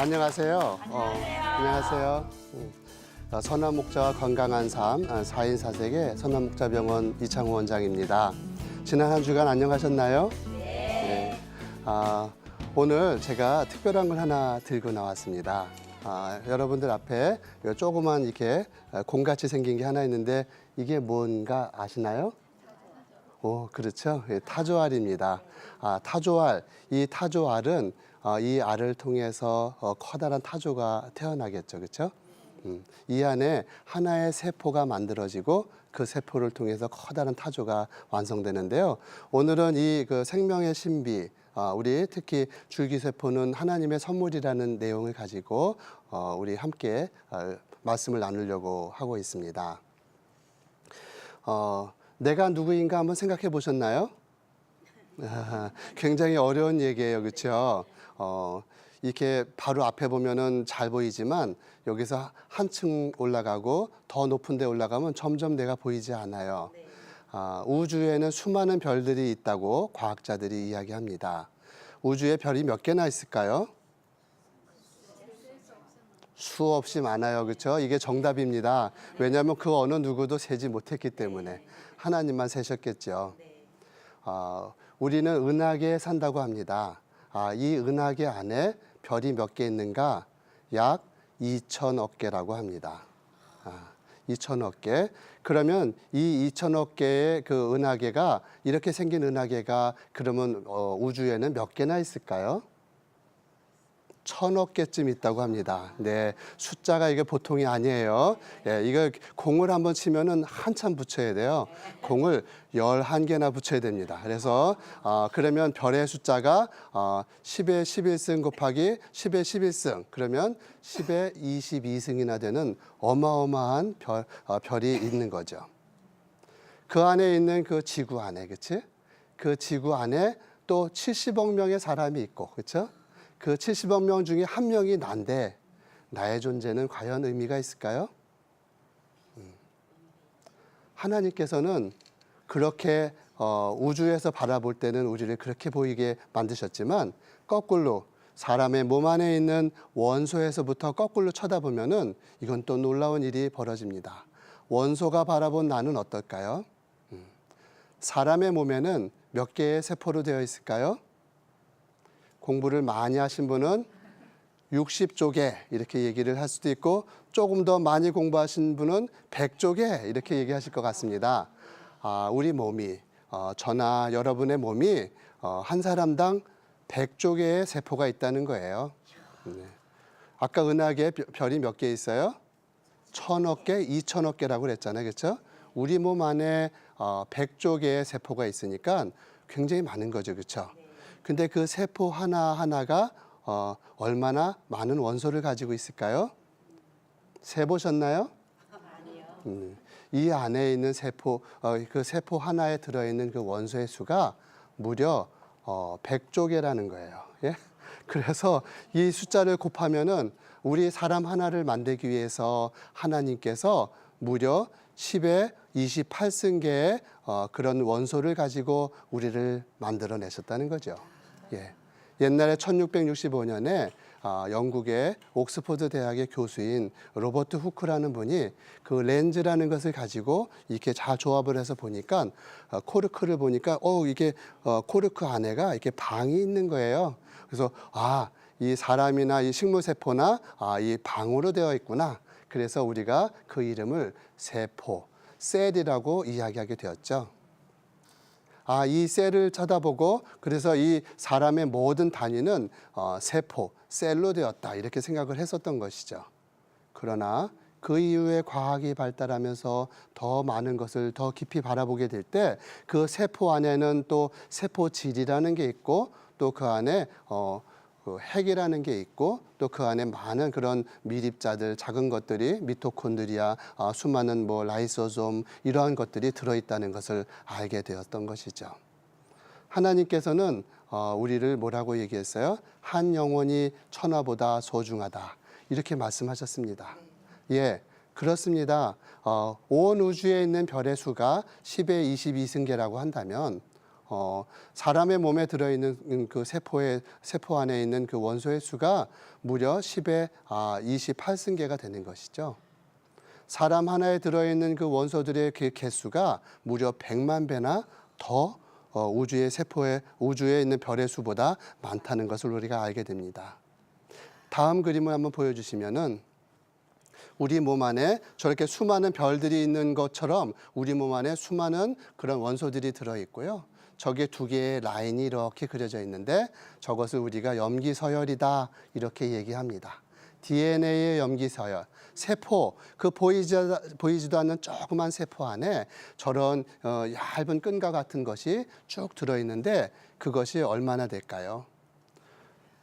안녕하세요. 안녕하세요. 선한 목자와 건강한 삶, 4인 사색의 선한 목자병원 이창호 원장입니다. 지난 한 주간 안녕하셨나요? 네. 오늘 제가 특별한 걸 하나 들고 나왔습니다. 여러분들 앞에 조그만 이렇게 공같이 생긴 게 하나 있는데 이게 뭔가 아시나요? 오, 그렇죠. 예, 타조알입니다. 타조알. 이 타조알은 이 알을 통해서 커다란 타조가 태어나겠죠. 그렇죠? 이 안에 하나의 세포가 만들어지고 그 세포를 통해서 커다란 타조가 완성되는데요. 오늘은 이 그 생명의 신비, 우리 특히 줄기세포는 하나님의 선물이라는 내용을 가지고 우리 함께 말씀을 나누려고 하고 있습니다. 내가 누구인가 한번 생각해 보셨나요? 굉장히 어려운 얘기예요. 그렇죠? 이렇게 바로 앞에 보면은 잘 보이지만 여기서 한층 올라가고 더 높은 데 올라가면 점점 내가 보이지 않아요. 우주에는 수많은 별들이 있다고 과학자들이 이야기합니다. 우주에 별이 몇 개나 있을까요? 수없이 많아요. 그렇죠? 이게 정답입니다. 왜냐하면 그 어느 누구도 세지 못했기 때문에 하나님만 세셨겠죠. 우리는 은하계에 산다고 합니다. 이 은하계 안에 별이 몇 개 있는가? 약 2천억 개라고 합니다. 2천억 개. 그러면 이 2천억 개의 그 은하계가 이렇게 생긴 은하계가 그러면 우주에는 몇 개나 있을까요? 1,000억 개쯤 있다고 합니다. 네, 숫자가 이게 보통이 아니에요. 예, 이거 공을 한번 치면은 한참 붙여야 돼요. 공을 11개나 붙여야 됩니다. 그래서 그러면 별의 숫자가 10의 11승 곱하기 10의 11승 그러면 10의 22승이나 되는 어마어마한 별이 있는 거죠. 그 안에 있는 그 지구 안에, 그렇지? 그 지구 안에 또 70억 명의 사람이 있고, 그렇죠? 그 70억 명 중에 한 명이 난데 나의 존재는 과연 의미가 있을까요? 하나님께서는 그렇게 우주에서 바라볼 때는 우리를 그렇게 보이게 만드셨지만 거꾸로 사람의 몸 안에 있는 원소에서부터 거꾸로 쳐다보면은 이건 또 놀라운 일이 벌어집니다. 원소가 바라본 나는 어떨까요? 사람의 몸에는 몇 개의 세포로 되어 있을까요? 공부를 많이 하신 분은 60쪽에 이렇게 얘기를 할 수도 있고 조금 더 많이 공부하신 분은 100쪽에 이렇게 얘기하실 것 같습니다. 우리 몸이 저나 여러분의 몸이 한 사람당 100쪽의 세포가 있다는 거예요. 네. 아까 은하계에 별이 몇 개 있어요? 1,000억 개, 2,000억 개라고 그랬잖아요. 그렇죠? 우리 몸 안에 100쪽의 세포가 있으니까 굉장히 많은 거죠. 그렇죠? 근데 그 세포 하나하나가 얼마나 많은 원소를 가지고 있을까요? 세보셨나요? 아니요. 이 안에 있는 세포, 그 세포 하나에 들어있는 그 원소의 수가 무려 100조개라는 거예요. 예? 그래서 이 숫자를 곱하면은 우리 사람 하나를 만들기 위해서 하나님께서 무려 10의 28승계의 그런 원소를 가지고 우리를 만들어내셨다는 거죠. 예. 옛날에 1665년에 영국의 옥스퍼드 대학의 교수인 로버트 후크라는 분이 그 렌즈라는 것을 가지고 이렇게 잘 조합을 해서 보니까 코르크를 보니까 이게 코르크 안에가 이렇게 방이 있는 거예요. 그래서 이 사람이나 이 식물 세포나 이 방으로 되어 있구나. 그래서 우리가 그 이름을 세포, 셀이라고 이야기하게 되었죠. 이 셀을 쳐다보고 그래서 이 사람의 모든 단위는 세포, 셀로 되었다 이렇게 생각을 했었던 것이죠. 그러나 그 이후에 과학이 발달하면서 더 많은 것을 더 깊이 바라보게 될 때 그 세포 안에는 또 세포질이라는 게 있고 또 그 안에 그 핵이라는 게 있고 또 그 안에 많은 그런 미립자들 작은 것들이 미토콘드리아 수많은 라이소솜 이러한 것들이 들어있다는 것을 알게 되었던 것이죠. 하나님께서는 우리를 뭐라고 얘기했어요? 한 영혼이 천하보다 소중하다 이렇게 말씀하셨습니다. 예, 그렇습니다. 온 우주에 있는 별의 수가 10의 22승계라고 한다면 사람의 몸에 들어있는 그 세포 안에 있는 그 원소의 수가 무려 10의 28승계가 되는 것이죠. 사람 하나에 들어있는 그 원소들의 그 개수가 무려 100만 배나 더 우주에 있는 별의 수보다 많다는 것을 우리가 알게 됩니다. 다음 그림을 한번 보여주시면은 우리 몸 안에 저렇게 수많은 별들이 있는 것처럼 우리 몸 안에 수많은 그런 원소들이 들어있고요. 저게 두 개의 라인이 이렇게 그려져 있는데 저것을 우리가 염기서열이다 이렇게 얘기합니다. DNA의 염기서열, 세포, 그 보이지도 않는 조그만 세포 안에 저런 얇은 끈과 같은 것이 쭉 들어있는데 그것이 얼마나 될까요?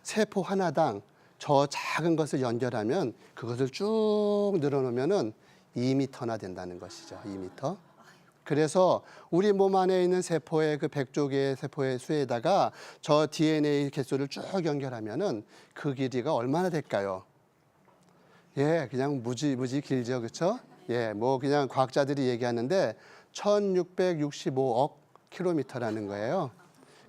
세포 하나당 저 작은 것을 연결하면 그것을 쭉 늘어놓으면은 2m나 된다는 것이죠. 2m. 그래서 우리 몸 안에 있는 세포의 그 100조 개의 세포의 수에다가 저 DNA 개수를 쭉 연결하면은 그 길이가 얼마나 될까요? 예, 그냥 무지 길죠. 그렇죠? 예, 뭐 그냥 과학자들이 얘기하는데 1665억 킬로미터라는 거예요.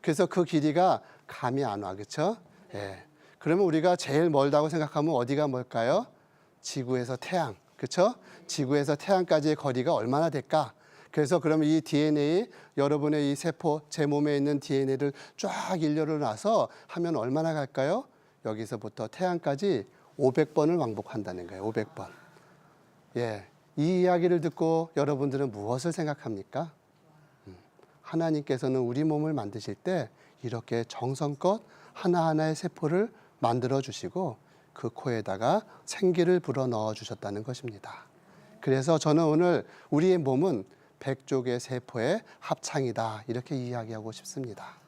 그래서 그 길이가 감이 안 와. 그렇죠? 예. 그러면 우리가 제일 멀다고 생각하면 어디가 멀까요? 지구에서 태양. 그렇죠? 지구에서 태양까지의 거리가 얼마나 될까? 그래서 그러면 이 DNA, 여러분의 이 세포, 제 몸에 있는 DNA를 쫙 일렬로 놔서 하면 얼마나 갈까요? 여기서부터 태양까지 500번을 왕복한다는 거예요. 500번. 예, 이 이야기를 듣고 여러분들은 무엇을 생각합니까? 하나님께서는 우리 몸을 만드실 때 이렇게 정성껏 하나하나의 세포를 만들어 주시고 그 코에다가 생기를 불어 넣어 주셨다는 것입니다. 그래서 저는 오늘 우리의 몸은 100조 개 세포의 합창이다 이렇게 이야기하고 싶습니다.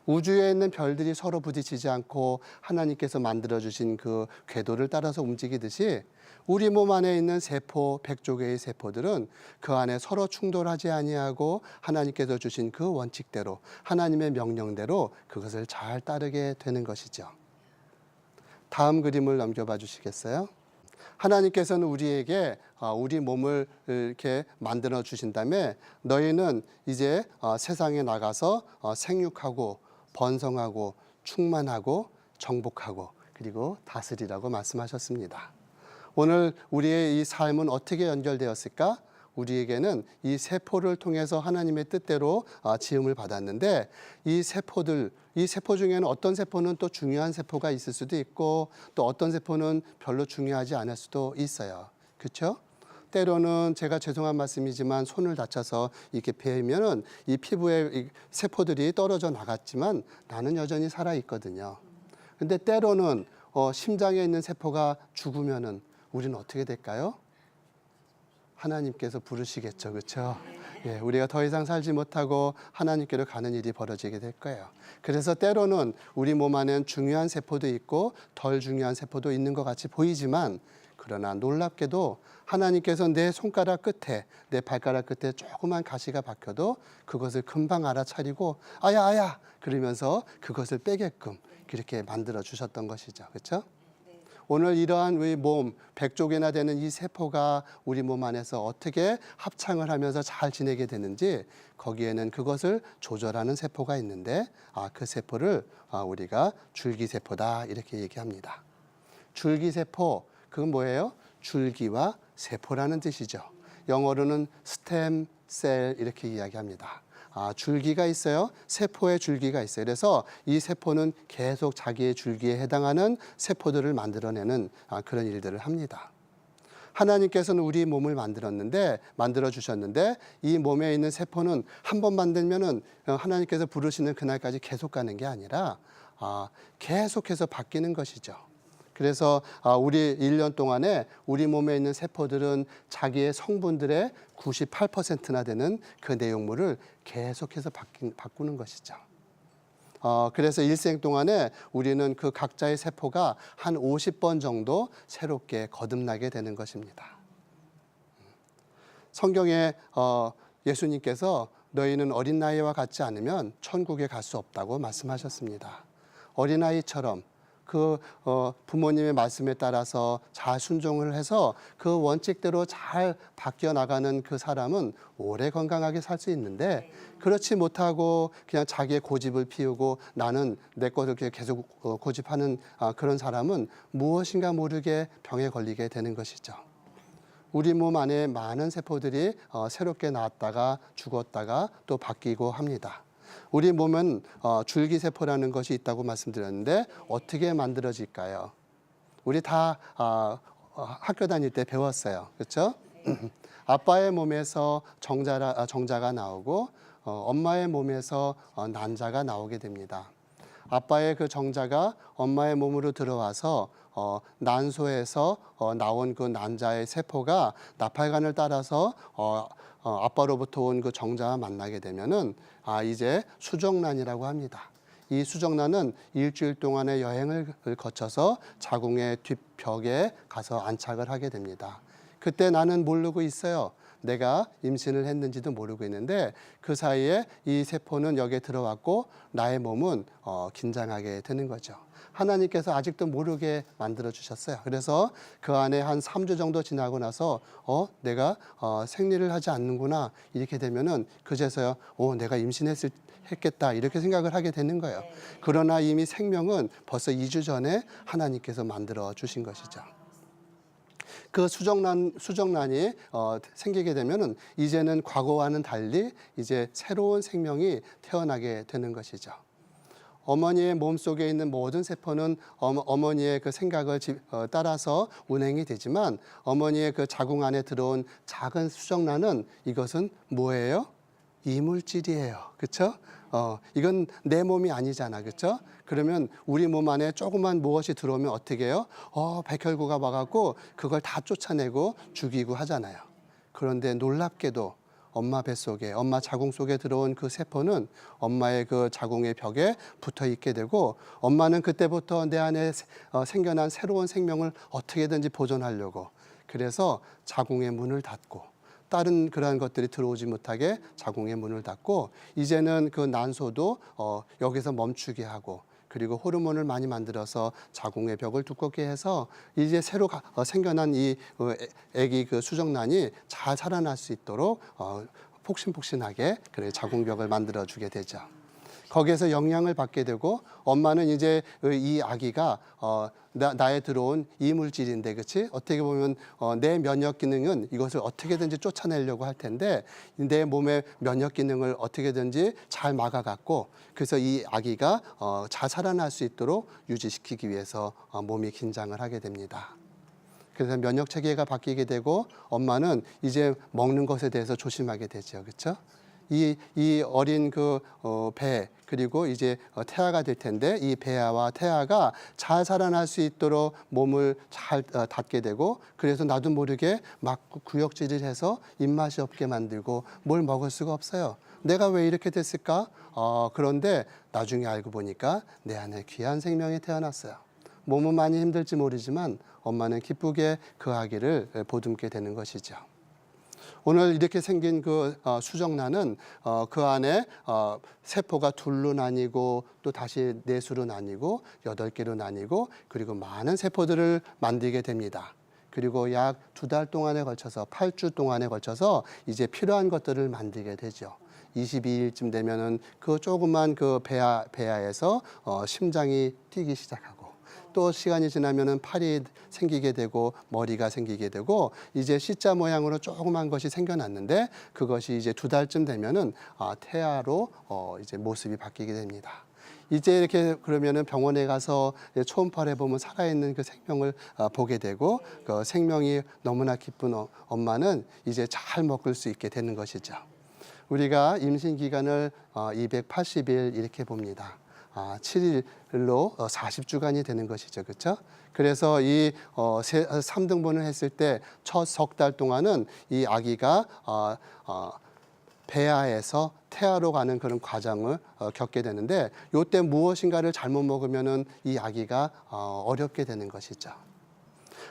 우주에 있는 별들이 서로 부딪히지 않고 하나님께서 만들어주신 그 궤도를 따라서 움직이듯이 우리 몸 안에 있는 세포, 100조 개의 세포들은 그 안에 서로 충돌하지 아니하고 하나님께서 주신 그 원칙대로 하나님의 명령대로 그것을 잘 따르게 되는 것이죠. 다음 그림을 넘겨봐 주시겠어요? 하나님께서는 우리에게 우리 몸을 이렇게 만들어 주신 다음에 너희는 이제 세상에 나가서 생육하고 번성하고 충만하고 정복하고 그리고 다스리라고 말씀하셨습니다. 오늘 우리의 이 삶은 어떻게 연결되었을까? 우리에게는 이 세포를 통해서 하나님의 뜻대로 지음을 받았는데 이 세포 중에는 어떤 세포는 또 중요한 세포가 있을 수도 있고 또 어떤 세포는 별로 중요하지 않을 수도 있어요. 그렇죠? 때로는 제가 죄송한 말씀이지만 손을 다쳐서 이렇게 베면은 이 피부에 이 세포들이 떨어져 나갔지만 나는 여전히 살아 있거든요. 근데 때로는 심장에 있는 세포가 죽으면은 우리는 어떻게 될까요? 하나님께서 부르시겠죠. 그렇죠? 예, 우리가 더 이상 살지 못하고 하나님께로 가는 일이 벌어지게 될 거예요. 그래서 때로는 우리 몸 안에는 중요한 세포도 있고 덜 중요한 세포도 있는 것 같이 보이지만 그러나 놀랍게도 하나님께서 내 손가락 끝에 내 발가락 끝에 조그만 가시가 박혀도 그것을 금방 알아차리고 아야 그러면서 그것을 빼게끔 그렇게 만들어 주셨던 것이죠. 그렇죠? 오늘 이러한 우리 몸 100조 개나 되는 이 세포가 우리 몸 안에서 어떻게 합창을 하면서 잘 지내게 되는지 거기에는 그것을 조절하는 세포가 있는데 그 세포를 우리가 줄기세포다 이렇게 얘기합니다. 줄기세포 그건 뭐예요? 줄기와 세포라는 뜻이죠. 영어로는 스템셀 이렇게 이야기합니다. 줄기가 있어요. 세포의 줄기가 있어요. 그래서 이 세포는 계속 자기의 줄기에 해당하는 세포들을 만들어내는 그런 일들을 합니다. 하나님께서는 우리 몸을 만들어 주셨는데 이 몸에 있는 세포는 한 번 만들면은 하나님께서 부르시는 그날까지 계속 가는 게 아니라 계속해서 바뀌는 것이죠. 그래서 우리 1년 동안에 우리 몸에 있는 세포들은 자기의 성분들의 98%나 되는 그 내용물을 계속해서 바꾸는 것이죠. 그래서 일생 동안에 우리는 그 각자의 세포가 한 50번 정도 새롭게 거듭나게 되는 것입니다. 성경에 예수님께서 너희는 어린아이와 같지 않으면 천국에 갈 수 없다고 말씀하셨습니다. 어린아이처럼 부모님의 말씀에 따라서 잘 순종을 해서 그 원칙대로 잘 바뀌어 나가는 그 사람은 오래 건강하게 살 수 있는데, 그렇지 못하고 그냥 자기의 고집을 피우고 나는 내 것을 계속 고집하는 그런 사람은 무엇인가 모르게 병에 걸리게 되는 것이죠. 우리 몸 안에 많은 세포들이 새롭게 나왔다가 죽었다가 또 바뀌고 합니다. 우리 몸은 줄기세포라는 것이 있다고 말씀드렸는데 어떻게 만들어질까요? 우리 다 학교 다닐 때 배웠어요. 그렇죠? 아빠의 몸에서 정자가 나오고 엄마의 몸에서 난자가 나오게 됩니다. 아빠의 그 정자가 엄마의 몸으로 들어와서 난소에서 나온 그 난자의 세포가 나팔관을 따라서 아빠로부터 온 그 정자와 만나게 되면은 이제 수정란이라고 합니다. 이 수정란은 일주일 동안의 여행을 거쳐서 자궁의 뒷벽에 가서 안착을 하게 됩니다. 그때 나는 모르고 있어요. 내가 임신을 했는지도 모르고 있는데 그 사이에 이 세포는 여기에 들어왔고 나의 몸은 긴장하게 되는 거죠. 하나님께서 아직도 모르게 만들어 주셨어요. 그래서 그 안에 한 3주 정도 지나고 나서 내가 생리를 하지 않는구나 이렇게 되면은 그제서야 내가 임신했겠다 이렇게 생각을 하게 되는 거예요. 그러나 이미 생명은 벌써 2주 전에 하나님께서 만들어 주신 것이죠. 그 수정란이 생기게 되면은 이제는 과거와는 달리 이제 새로운 생명이 태어나게 되는 것이죠. 어머니의 몸속에 있는 모든 세포는 어머니의 그 생각을 따라서 운행이 되지만 어머니의 그 자궁 안에 들어온 작은 수정란은 이것은 뭐예요? 이물질이에요. 그렇죠? 이건 내 몸이 아니잖아. 그렇죠? 그러면 우리 몸 안에 조그만 무엇이 들어오면 어떻게 해요? 백혈구가 와갖고 그걸 다 쫓아내고 죽이고 하잖아요. 그런데 놀랍게도 엄마 뱃속에, 엄마 자궁 속에 들어온 그 세포는 엄마의 그 자궁의 벽에 붙어 있게 되고 엄마는 그때부터 내 안에 생겨난 새로운 생명을 어떻게든지 보존하려고 그래서 자궁의 문을 닫고 다른 그러한 것들이 들어오지 못하게 자궁의 문을 닫고 이제는 그 난소도 여기서 멈추게 하고 그리고 호르몬을 많이 만들어서 자궁의 벽을 두껍게 해서 이제 새로 생겨난 이 아기 그 수정란이 잘 살아날 수 있도록 폭신폭신하게 그래 자궁벽을 만들어 주게 되죠. 거기에서 영향을 받게 되고 엄마는 이제 이 아기가 나에 들어온 이물질인데 그렇지? 어떻게 보면 내 면역 기능은 이것을 어떻게든지 쫓아내려고 할 텐데 내 몸의 면역 기능을 어떻게든지 잘 막아갖고 그래서 이 아기가 잘 살아날 수 있도록 유지시키기 위해서 몸이 긴장을 하게 됩니다. 그래서 면역 체계가 바뀌게 되고 엄마는 이제 먹는 것에 대해서 조심하게 되죠. 그렇죠? 이 어린 그 배 그리고 이제 태아가 될 텐데 이 배아와 태아가 잘 살아날 수 있도록 몸을 잘 닫게 되고 그래서 나도 모르게 막 구역질을 해서 입맛이 없게 만들고 뭘 먹을 수가 없어요. 내가 왜 이렇게 됐을까? 그런데 나중에 알고 보니까 내 안에 귀한 생명이 태어났어요. 몸은 많이 힘들지 모르지만 엄마는 기쁘게 그 아기를 보듬게 되는 것이죠. 오늘 이렇게 생긴 그 수정란은 그 안에 세포가 둘로 나뉘고 또 다시 넷으로 나뉘고 8개로 나뉘고 그리고 많은 세포들을 만들게 됩니다. 그리고 약 2달 동안에 걸쳐서 8주 동안에 걸쳐서 이제 필요한 것들을 만들게 되죠. 22일쯤 되면은 그 조그만 그 배아에서 심장이 뛰기 시작하고 또 시간이 지나면은 팔이 생기게 되고 머리가 생기게 되고 이제 C자 모양으로 조그만 것이 생겨났는데 그것이 이제 2달쯤 되면은 태아로 이제 모습이 바뀌게 됩니다. 이제 이렇게 그러면은 병원에 가서 초음파를 보면 살아있는 그 생명을 보게 되고 그 생명이 너무나 기쁜 엄마는 이제 잘 먹을 수 있게 되는 것이죠. 우리가 임신 기간을 280일 이렇게 봅니다. 7일로 40주간이 되는 것이죠. 그렇죠? 그래서 이 3등분을 했을 때 첫 석 달 동안은 이 아기가 배아에서 태아로 가는 그런 과정을 겪게 되는데 이때 무엇인가를 잘못 먹으면은 이 아기가 어렵게 되는 것이죠.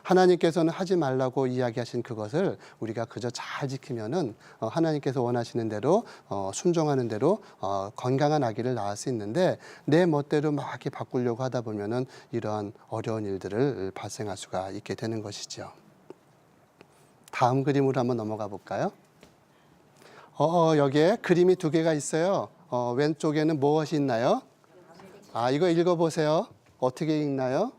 하나님께서는 하지 말라고 이야기하신 그것을 우리가 그저 잘 지키면은 하나님께서 원하시는 대로 순종하는 대로 건강한 아기를 낳을 수 있는데 내 멋대로 막 이렇게 바꾸려고 하다 보면은 이러한 어려운 일들을 발생할 수가 있게 되는 것이죠. 다음 그림으로 한번 넘어가 볼까요? 여기에 그림이 두 개가 있어요. 왼쪽에는 무엇이 있나요? 이거 읽어보세요. 어떻게 읽나요?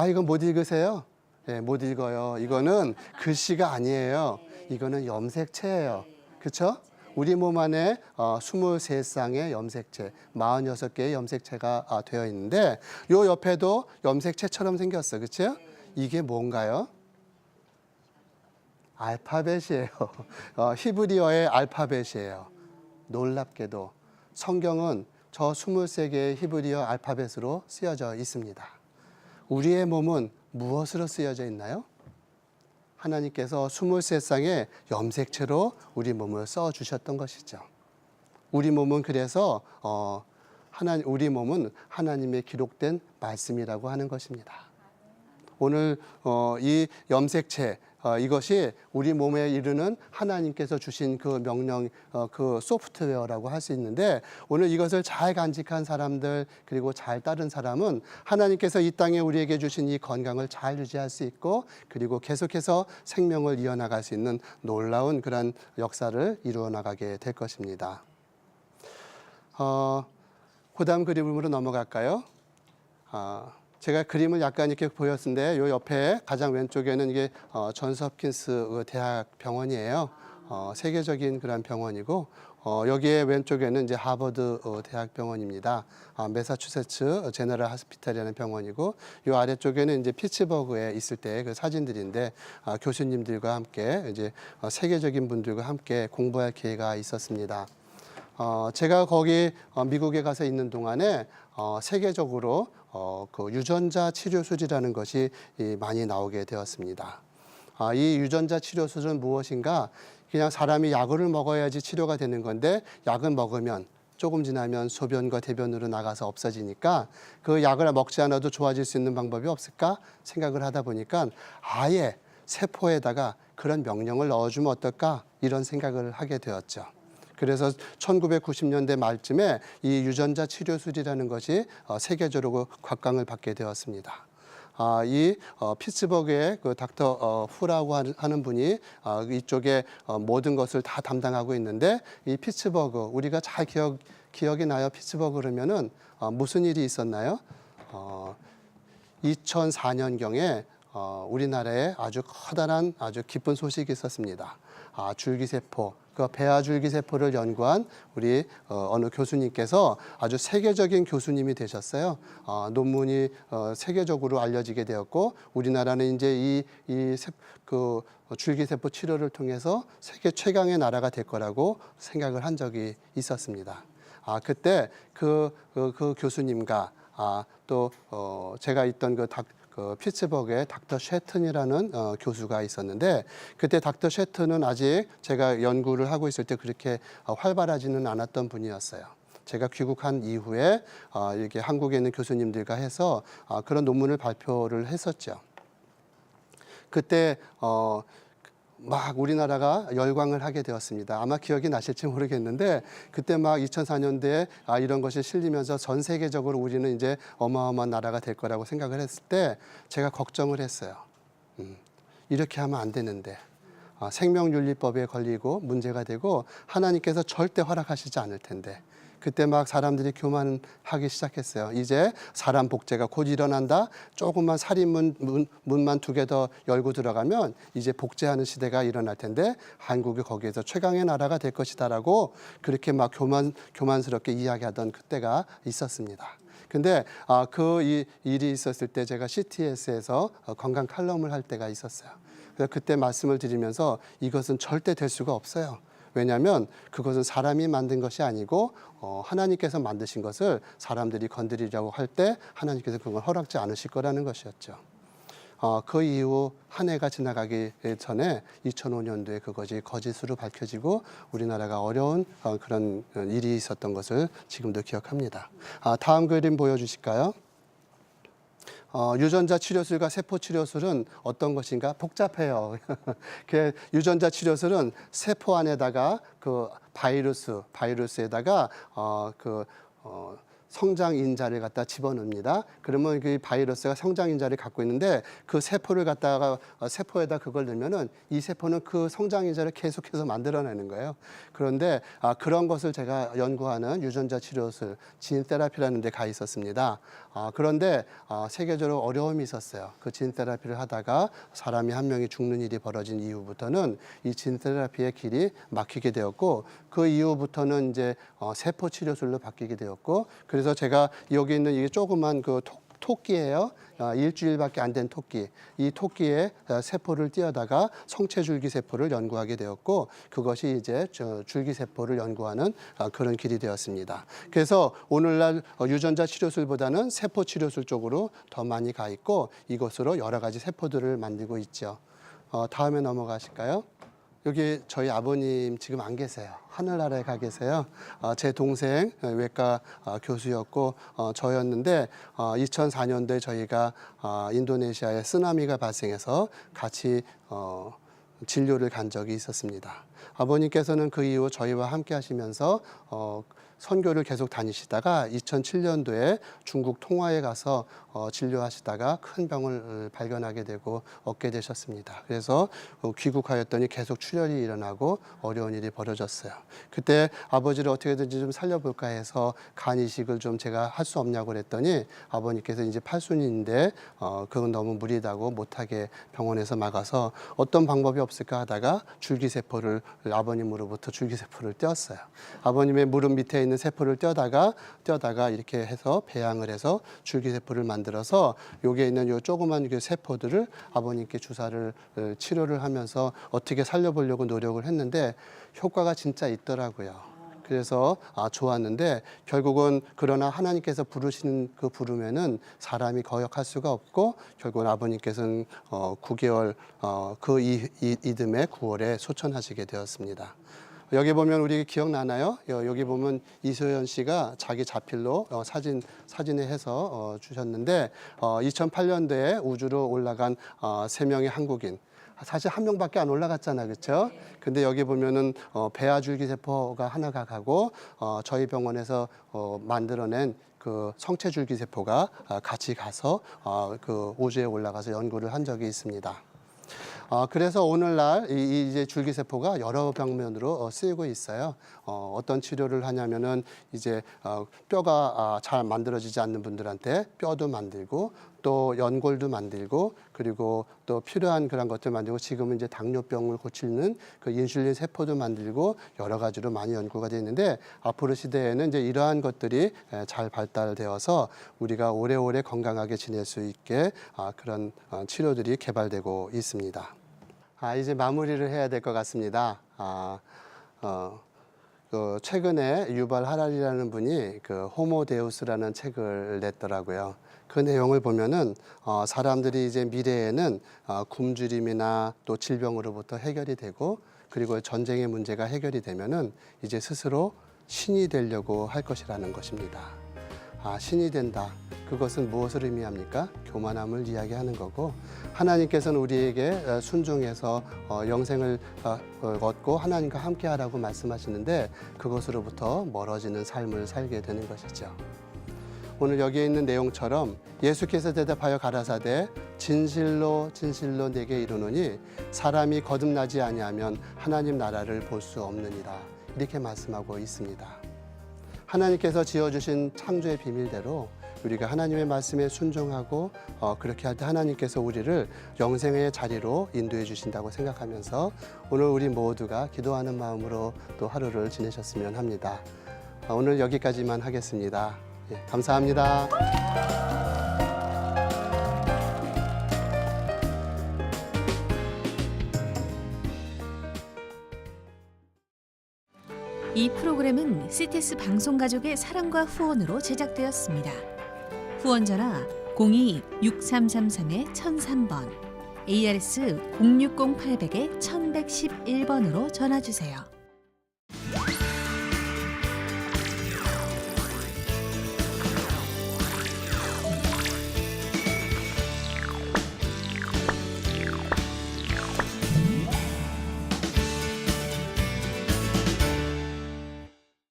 이거 못 읽으세요? 네, 못 읽어요. 이거는 글씨가 아니에요. 이거는 염색체예요. 그렇죠? 우리 몸 안에 23쌍의 염색체, 46개의 염색체가 되어 있는데 요 옆에도 염색체처럼 생겼어. 그렇죠? 이게 뭔가요? 알파벳이에요. 히브리어의 알파벳이에요. 놀랍게도 성경은 저 23개의 히브리어 알파벳으로 쓰여져 있습니다. 우리의 몸은 무엇으로 쓰여져 있나요? 하나님께서 23쌍의 염색체로 우리 몸을 써주셨던 것이죠. 우리 몸은 그래서 우리 몸은 하나님의 기록된 말씀이라고 하는 것입니다. 오늘 이 염색체 이것이 우리 몸에 이르는 하나님께서 주신 그 명령, 그 소프트웨어라고 할 수 있는데 오늘 이것을 잘 간직한 사람들 그리고 잘 따른 사람은 하나님께서 이 땅에 우리에게 주신 이 건강을 잘 유지할 수 있고 그리고 계속해서 생명을 이어나갈 수 있는 놀라운 그런 역사를 이루어 나가게 될 것입니다. 그 다음 그림으로 넘어갈까요? 제가 그림을 약간 이렇게 보였는데 요 옆에 가장 왼쪽에는 이게 존스 홉킨스 대학 병원이에요. 세계적인 그런 병원이고 여기에 왼쪽에는 이제 하버드 대학 병원입니다. 매사추세츠 제너럴 하스피탈이라는 병원이고 요 아래쪽에는 이제 피츠버그에 있을 때 그 사진들인데 교수님들과 함께 이제 세계적인 분들과 함께 공부할 기회가 있었습니다. 제가 거기 미국에 가서 있는 동안에 세계적으로 그 유전자 치료술이라는 것이 많이 나오게 되었습니다. 이 유전자 치료술은 무엇인가? 그냥 사람이 약을 먹어야지 치료가 되는 건데 약을 먹으면 조금 지나면 소변과 대변으로 나가서 없어지니까 그 약을 먹지 않아도 좋아질 수 있는 방법이 없을까 생각을 하다 보니까 아예 세포에다가 그런 명령을 넣어주면 어떨까 이런 생각을 하게 되었죠. 그래서 1990년대 말쯤에 이 유전자 치료술이라는 것이 세계적으로 곽광을 받게 되었습니다. 이 피츠버그의 그 닥터 후라고 하는 분이 이쪽에 모든 것을 다 담당하고 있는데 이 피츠버그 우리가 잘 기억이 나요. 피츠버그 그러면은 무슨 일이 있었나요? 2004년경에 우리나라에 아주 커다란 아주 기쁜 소식이 있었습니다. 줄기세포, 그 배아줄기세포를 연구한 우리 어느 교수님께서 아주 세계적인 교수님이 되셨어요. 논문이 세계적으로 알려지게 되었고 우리나라는 이제 그 줄기세포 치료를 통해서 세계 최강의 나라가 될 거라고 생각을 한 적이 있었습니다. 그때 그 교수님과 또 제가 있던 그 피츠버그에 닥터 셰튼이라는 교수가 있었는데 그때 닥터 셰튼은 아직 제가 연구를 하고 있을 때 그렇게 활발하지는 않았던 분이었어요. 제가 귀국한 이후에 이렇게 한국에 있는 교수님들과 해서 그런 논문을 발표를 했었죠. 그때 막 우리나라가 열광을 하게 되었습니다. 아마 기억이 나실지 모르겠는데 그때 막 2004년도에 이런 것이 실리면서 전 세계적으로 우리는 이제 어마어마한 나라가 될 거라고 생각을 했을 때 제가 걱정을 했어요. 이렇게 하면 안 되는데 생명윤리법에 걸리고 문제가 되고 하나님께서 절대 허락하시지 않을 텐데 그때 막 사람들이 교만하기 시작했어요. 이제 사람 복제가 곧 일어난다. 조금만 살인문만 2개 더 열고 들어가면 이제 복제하는 시대가 일어날 텐데 한국이 거기에서 최강의 나라가 될 것이다라고 그렇게 막 교만스럽게 이야기하던 그때가 있었습니다. 근데 그 일이 있었을 때 제가 CTS에서 건강 칼럼을 할 때가 있었어요. 그래서 그때 말씀을 드리면서 이것은 절대 될 수가 없어요. 왜냐하면 그것은 사람이 만든 것이 아니고 하나님께서 만드신 것을 사람들이 건드리려고 할 때 하나님께서 그걸 허락지 않으실 거라는 것이었죠. 그 이후 한 해가 지나가기 전에 2005년도에 그것이 거짓으로 밝혀지고 우리나라가 어려운 그런 일이 있었던 것을 지금도 기억합니다. 다음 그림 보여주실까요? 유전자 치료술과 세포 치료술은 어떤 것인가 복잡해요. 그 유전자 치료술은 세포 안에다가 그 바이러스에다가 성장 인자를 갖다 집어넣습니다. 그러면 그 바이러스가 성장 인자를 갖고 있는데 그 세포를 갖다가 세포에다 그걸 넣으면은 이 세포는 그 성장 인자를 계속해서 만들어내는 거예요. 그런데 그런 것을 제가 연구하는 유전자 치료술 진 테라피라는 데 가 있었습니다. 그런데 세계적으로 어려움이 있었어요. 그 진 테라피를 하다가 사람이 한 명이 죽는 일이 벌어진 이후부터는 이 진 테라피의 길이 막히게 되었고, 그 이후부터는 이제 세포 치료술로 바뀌게 되었고, 그래서 제가 여기 있는 이게 조그만 그 토끼예요. 일주일밖에 안 된 토끼. 이 토끼의 세포를 띄어다가 성체줄기 세포를 연구하게 되었고, 그것이 이제 줄기 세포를 연구하는 그런 길이 되었습니다. 그래서 오늘날 유전자 치료술보다는 세포 치료술 쪽으로 더 많이 가 있고, 이것으로 여러 가지 세포들을 만들고 있죠. 다음에 넘어가실까요? 여기 저희 아버님 지금 안 계세요. 하늘나라에 가 계세요. 제 동생 외과 교수였고 저였는데 2004년도에 저희가 인도네시아에 쓰나미가 발생해서 같이 진료를 간 적이 있었습니다. 아버님께서는 그 이후 저희와 함께 하시면서 선교를 계속 다니시다가 2007년도에 중국 통화에 가서 진료하시다가 큰 병을 발견하게 되고 얻게 되셨습니다. 그래서 귀국하였더니 계속 출혈이 일어나고 어려운 일이 벌어졌어요. 그때 아버지를 어떻게든지 좀 살려볼까 해서 간 이식을 좀 제가 할 수 없냐고 그랬더니 아버님께서 이제 팔순인데 그건 너무 무리다고 못하게 병원에서 막아서 어떤 방법이 없을까 하다가 줄기세포를 아버님으로부터 줄기세포를 떼었어요. 아버님의 무릎 밑에 있는 세포를 떼다가 이렇게 해서 배양을 해서 줄기세포를 만들어서 여기에 있는 요 조그만 그 세포들을 아버님께 치료를 하면서 어떻게 살려보려고 노력을 했는데 효과가 진짜 있더라고요. 그래서 좋았는데 결국은 그러나 하나님께서 부르시는 그 부르면은 사람이 거역할 수가 없고 결국은 아버님께서는 9개월 그 이듬해 9월에 소천하시게 되었습니다. 여기 보면 우리 기억나나요? 여기 보면 이소연 씨가 자기 자필로 사진에 해서 주셨는데 2008년도에 우주로 올라간 3명의 한국인. 사실 한 명밖에 안 올라갔잖아, 그렇죠? 근데 여기 보면은 배아줄기세포가 하나가 가고 저희 병원에서 만들어낸 그 성체줄기세포가 같이 가서 그 우주에 올라가서 연구를 한 적이 있습니다. 그래서 오늘날 이제 줄기세포가 여러 방면으로 쓰이고 있어요. 어떤 치료를 하냐면은 이제 뼈가 잘 만들어지지 않는 분들한테 뼈도 만들고 또 연골도 만들고 그리고 또 필요한 그런 것들 만들고 지금은 이제 당뇨병을 고치는 그 인슐린 세포도 만들고 여러 가지로 많이 연구가 되어 있는데 앞으로 시대에는 이제 이러한 것들이 잘 발달되어서 우리가 오래오래 건강하게 지낼 수 있게 그런 치료들이 개발되고 있습니다. 이제 마무리를 해야 될 것 같습니다. 최근에 유발 하랄리라는 분이 그 호모 데우스라는 책을 냈더라고요. 그 내용을 보면은 사람들이 이제 미래에는 굶주림이나 또 질병으로부터 해결이 되고 그리고 전쟁의 문제가 해결이 되면은 이제 스스로 신이 되려고 할 것이라는 것입니다. 신이 된다. 그것은 무엇을 의미합니까? 교만함을 이야기하는 거고 하나님께서는 우리에게 순종해서 영생을 얻고 하나님과 함께하라고 말씀하시는데 그것으로부터 멀어지는 삶을 살게 되는 것이죠. 오늘 여기에 있는 내용처럼 예수께서 대답하여 가라사대 진실로 진실로 내게 이르노니 사람이 거듭나지 아니하면 하나님 나라를 볼 수 없느니라 이렇게 말씀하고 있습니다. 하나님께서 지어주신 창조의 비밀대로 우리가 하나님의 말씀에 순종하고 그렇게 할 때 하나님께서 우리를 영생의 자리로 인도해 주신다고 생각하면서 오늘 우리 모두가 기도하는 마음으로 또 하루를 지내셨으면 합니다. 오늘 여기까지만 하겠습니다. 감사합니다. 이 프로그램은 CTS 방송가족의 사랑과 후원으로 제작되었습니다. 후원 전화 02-6333-1003번, ARS 060-800-1111번으로 전화 주세요.